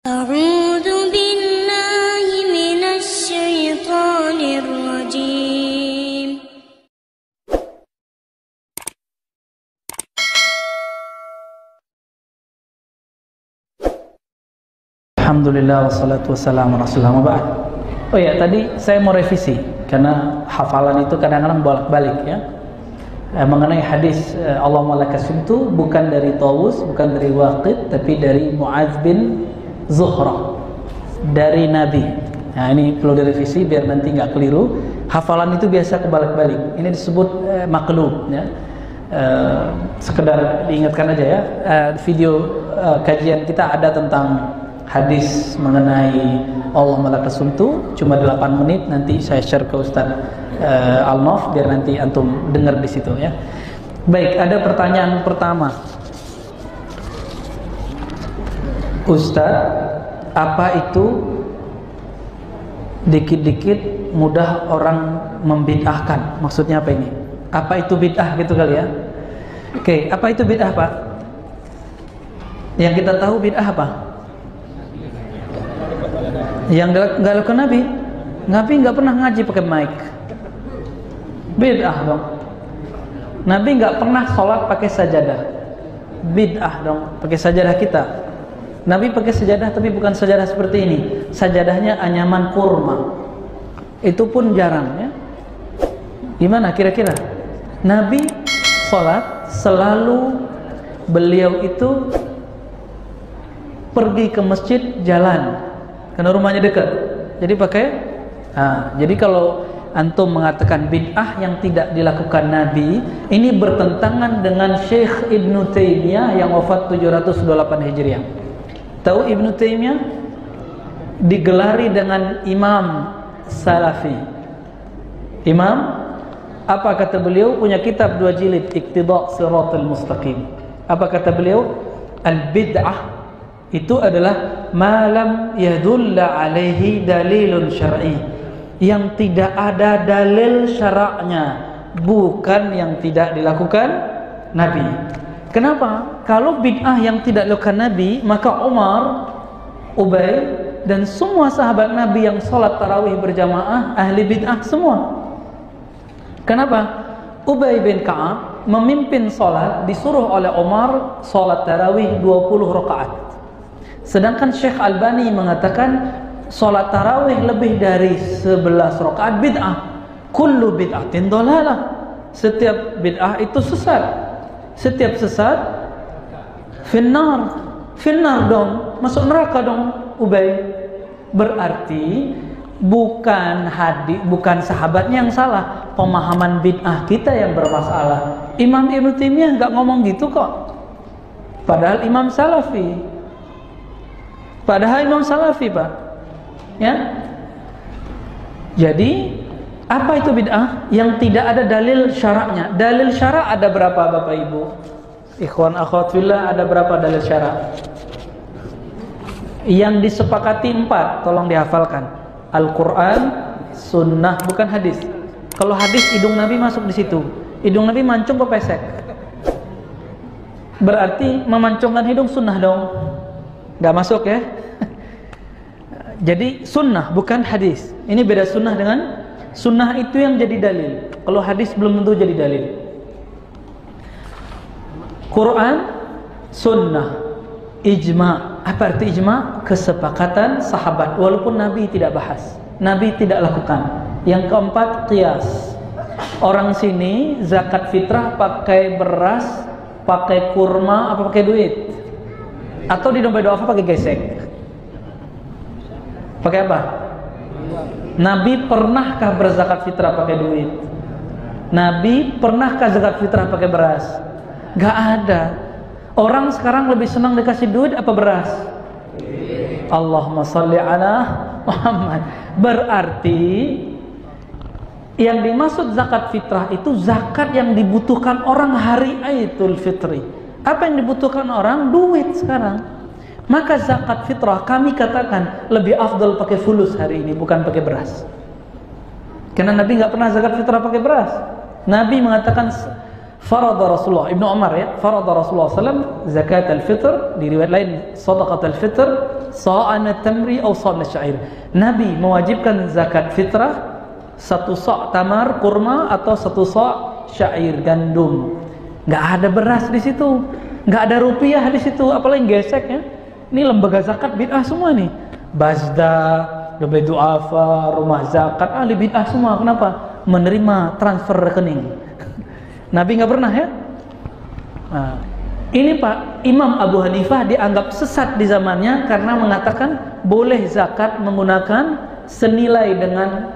أعوذ بالله من الشيطان الرجيم. Alhamdulillah wassalatu wassalamu rasulullah ba'd. Oh ya, tadi saya mau revisi karena hafalan itu kadang-kadang bolak-balik ya. Mengenai hadis Allahumma lakasumtu bukan dari Tawus, bukan dari Waqid, tapi dari Mu'adz bin Zuhra dari Nabi. Nah, ini perlu direvisi biar nanti nggak keliru. Hafalan itu biasa kebalik-balik. Ini disebut maklub ya. Sekedar diingatkan aja ya. Video kajian kita ada tentang hadis mengenai Allahumma lakasumtu, cuma 8 menit, nanti saya share ke Ustaz Al-Naf biar nanti antum dengar di situ ya. Baik, ada pertanyaan pertama. Ustaz, apa itu dikit-dikit mudah orang membid'ahkan? Maksudnya apa ini? Apa itu bid'ah gitu kali ya? Oke, apa itu bid'ah, Pak? Yang kita tahu bid'ah apa? Yang nggak lakukan Nabi. Nabi nggak pernah ngaji pakai mic. Bid'ah dong. Nabi nggak pernah sholat pakai sajadah. Bid'ah dong. Pakai sajadah kita. Nabi pakai sajadah tapi bukan sajadah seperti ini. Sajadahnya anyaman kurma. Itu pun jarang ya. Gimana kira-kira? Nabi sholat selalu beliau itu pergi ke masjid jalan. Karena rumahnya dekat. Jadi pakai jadi kalau antum mengatakan bid'ah yang tidak dilakukan Nabi, ini bertentangan dengan Syekh Ibnu Taimiyah yang wafat 728 Hijriah. Tahu Ibnu Taimiyah digelari dengan Imam Salafi. Imam, apa kata beliau? Punya kitab 2 jilid, Iqtida' Shiratal Mustaqim. Apa kata beliau? Al-bid'ah itu adalah malam yadulla alaihi dalilun syar'i, yang tidak ada dalil syaraknya, bukan yang tidak dilakukan Nabi. Kenapa? Kalau bid'ah yang tidak dilakukan Nabi, maka Umar, Ubay, dan semua sahabat Nabi yang sholat tarawih berjamaah ahli bid'ah semua. Kenapa? Ubay bin Ka'ab memimpin sholat, disuruh oleh Umar sholat tarawih 20 rakaat. Sedangkan Syekh Albani mengatakan sholat tarawih lebih dari 11 rakaat bid'ah. Kullu bid'atin dhalalah. Setiap bid'ah itu sesat. Setiap sesat finnar. Finnar dong, masuk neraka dong Ubay. Berarti bukan bukan sahabatnya yang salah, pemahaman bid'ah kita yang bermasalah. Imam Ibnu Taimiyah enggak ngomong gitu kok. Padahal Imam Salafi. Pak. Ya. Jadi apa itu bid'ah? Yang tidak ada dalil syaraknya. Dalil syarak ada berapa Bapak Ibu? Ikhwan akhwat fillah, ada berapa dalil syarak? Yang disepakati 4, tolong dihafalkan. Al-Quran, sunnah, bukan hadis. Kalau hadis hidung Nabi masuk di situ. Hidung Nabi mancung ke pesek. Berarti memancungkan hidung sunnah dong. Gak masuk ya. Jadi sunnah bukan hadis. Ini beda sunnah dengan sunnah itu yang jadi dalil. Kalau hadis belum tentu jadi dalil. Quran, sunnah, ijma'. Apa arti ijma'? Kesepakatan sahabat. Walaupun Nabi tidak bahas, Nabi tidak lakukan. Yang keempat, qiyas. Orang sini zakat fitrah pakai beras, pakai kurma, apa pakai duit? Atau di dompet doa pakai gesek? Pakai apa? Nabi pernahkah berzakat fitrah pakai duit? Nabi pernahkah zakat fitrah pakai beras? Gak ada. Orang sekarang lebih senang dikasih duit apa beras? Allahumma sholli ala Muhammad. Berarti yang dimaksud zakat fitrah itu zakat yang dibutuhkan orang hari Idul Fitri. Apa yang dibutuhkan orang? Duit sekarang. Maka zakat fitrah kami katakan lebih afdal pakai fulus hari ini, bukan pakai beras. Karena Nabi nggak pernah zakat fitrah pakai beras. Nabi mengatakan farada Rasulullah, Ibnu Umar ya, farada Rasulullah SAW zakat al-fitr, di riwayat lain sadaqat al-fitr sa'an tamri atau sa'an syair. Nabi mewajibkan zakat fitrah 1 sa' tamar kurma atau 1 sa' syair gandum. Nggak ada beras di situ, nggak ada rupiah di situ, apalagi gesek ya. Ini lembaga zakat bid'ah semua nih. Bazda, Lebih Du'afa, Rumah Zakat, ahli bid'ah semua. Kenapa? Menerima transfer rekening. Nabi nggak pernah ya. Nah, ini Pak, Imam Abu Hanifah dianggap sesat di zamannya karena mengatakan boleh zakat menggunakan senilai dengan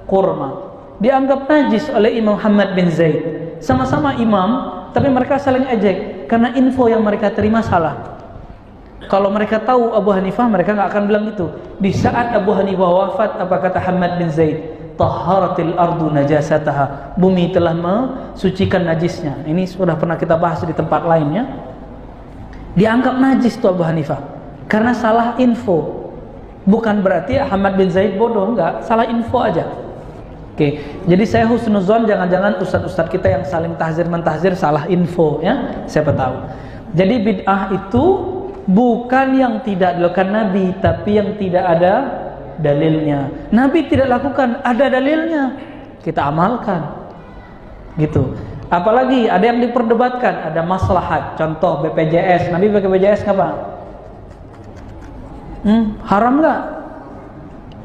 kurma. Dianggap najis oleh Imam Muhammad bin Zaid. Sama-sama imam, tapi mereka saling ejek karena info yang mereka terima salah. Kalau mereka tahu Abu Hanifah, mereka nggak akan bilang gitu. Di saat Abu Hanifah wafat, apa kata Muhammad bin Zaid? Taharatil ardu najasataha. Bumi telah mensucikan najisnya. Ini sudah pernah kita bahas di tempat lainnya. Dianggap najis tuh Abu Hanifah karena salah info. Bukan berarti Muhammad bin Zaid bodoh, enggak, salah info aja. Oke, jadi saya husnuzon, jangan-jangan ustadz-ustadz kita yang saling tahzir mentahzir salah info ya, siapa tahu. Jadi bid'ah itu bukan yang tidak dilakukan Nabi, tapi yang tidak ada dalilnya. Nabi tidak lakukan, ada dalilnya, kita amalkan gitu. Apalagi ada yang diperdebatkan, ada maslahat. Contoh BPJS, Nabi pakai BPJS nggak Pak? Haram nggak?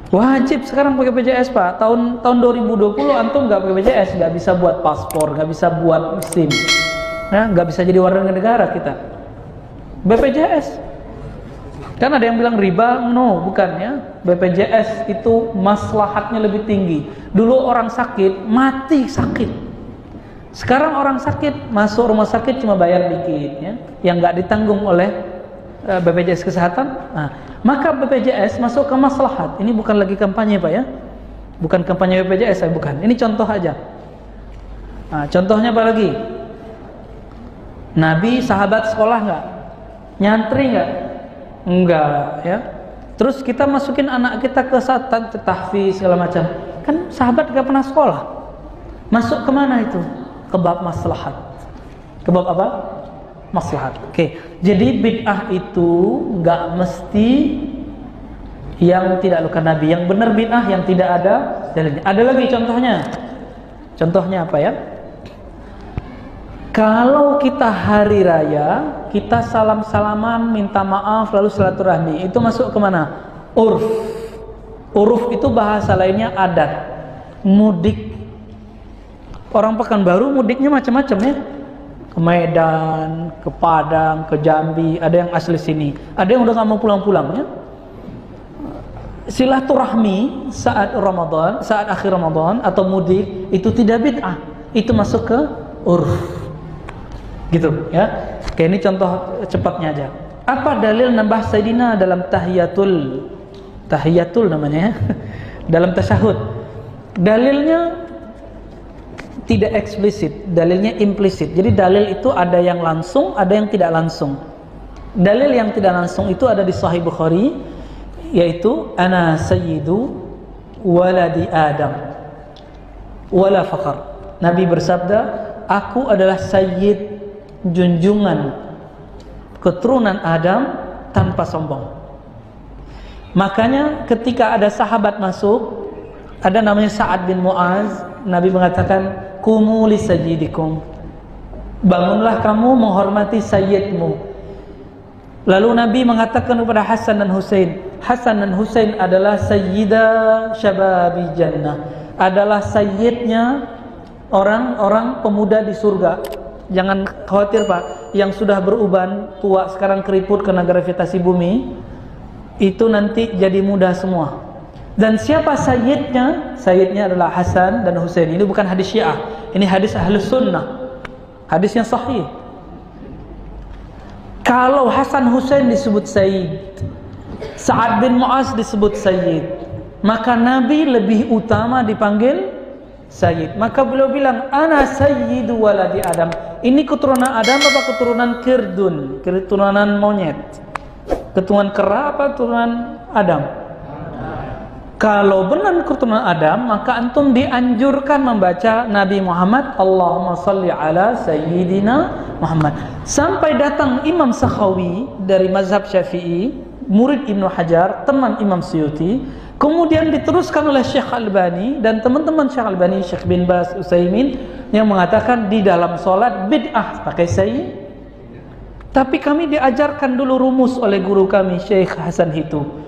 Wajib sekarang pakai BPJS Pak. Tahun 2020 antum nggak pakai BPJS, nggak bisa buat paspor, nggak bisa buat SIM, ya, nggak bisa jadi warga negara kita. BPJS. Kan ada yang bilang riba, no, bukan ya. BPJS itu maslahatnya lebih tinggi. Dulu orang sakit mati sakit. Sekarang orang sakit masuk rumah sakit cuma bayar dikit ya, yang nggak ditanggung oleh BPJS kesehatan. Nah, maka BPJS masuk ke maslahat. Ini bukan lagi kampanye Pak ya, bukan kampanye BPJS, bukan. Ini contoh aja. Nah, contohnya apa lagi? Nabi sahabat sekolah nggak? Nyantri nggak? Enggak ya. Terus kita masukin anak kita ke tahfiz segala macam. Kan sahabat nggak pernah sekolah. Masuk kemana itu? Ke bab maslahat. Ke bab apa? Maslahat. Oke. Jadi bid'ah itu nggak mesti yang tidak lakukan Nabi. Yang benar bid'ah yang tidak ada dalilnya. Ada lagi contohnya. Contohnya apa ya? Kalau kita hari raya, kita salam-salaman, minta maaf, lalu silaturahmi, itu masuk kemana? Urf. Uruf itu bahasa lainnya adat. Mudik. Orang Pekanbaru mudiknya macam-macam ya. Ke Medan, ke Padang, ke Jambi, ada yang asli sini, ada yang udah nggak mau pulang-pulang ya. Silaturahmi saat Ramadan, saat akhir Ramadan atau mudik itu tidak bid'ah, itu masuk ke urf. Gitu ya. Oke, ini contoh cepatnya aja. Apa dalil nambah Sayyidina dalam tahiyatul namanya ya, dalam tasyahud? Dalilnya tidak eksplisit, dalilnya implisit. Jadi dalil itu ada yang langsung, ada yang tidak langsung. Dalil yang tidak langsung itu ada di Sahih Bukhari, yaitu ana sayyidu waladi Adam wala faqar. Nabi bersabda, aku adalah sayyid, junjungan keturunan Adam tanpa sombong. Makanya ketika ada sahabat masuk, ada namanya Sa'ad bin Mu'az, Nabi mengatakan kumu li sayyidikum, bangunlah kamu menghormati sayyidmu. Lalu Nabi mengatakan kepada Hasan dan Husain, Hasan dan Husain adalah sayyida syababi jannah, adalah sayyidnya orang-orang pemuda di surga. Jangan khawatir Pak, yang sudah beruban, tua, sekarang keriput karena gravitasi bumi, itu nanti jadi muda semua. Dan siapa sayyidnya? Sayyidnya adalah Hasan dan Husain. Ini bukan hadis Syiah, ini hadis Ahlus Sunnah, hadis yang sahih. Kalau Hasan Husain disebut sayyid, Sa'ad bin Mu'az disebut sayyid, maka Nabi lebih utama dipanggil sayyid. Maka beliau bilang, ana sayyidu waladi Adam. Ini keturunan Adam apa keturunan Kirdun? Keturunan monyet. Keturunan kera apa keturunan Adam? Kalau benar keturunan Adam, maka antum dianjurkan membaca Nabi Muhammad, Allahumma salli ala Sayyidina Muhammad. Sampai datang Imam Sakhawi dari mazhab Syafi'i, murid Ibnu Hajar, teman Imam Suyuti, kemudian diteruskan oleh Syekh Albani dan teman-teman Syekh Albani, Syekh bin Baz, Utsaimin, yang mengatakan di dalam sholat bid'ah pakai Sayyid. Tapi kami diajarkan dulu rumus oleh guru kami Syekh Hasan Hitu.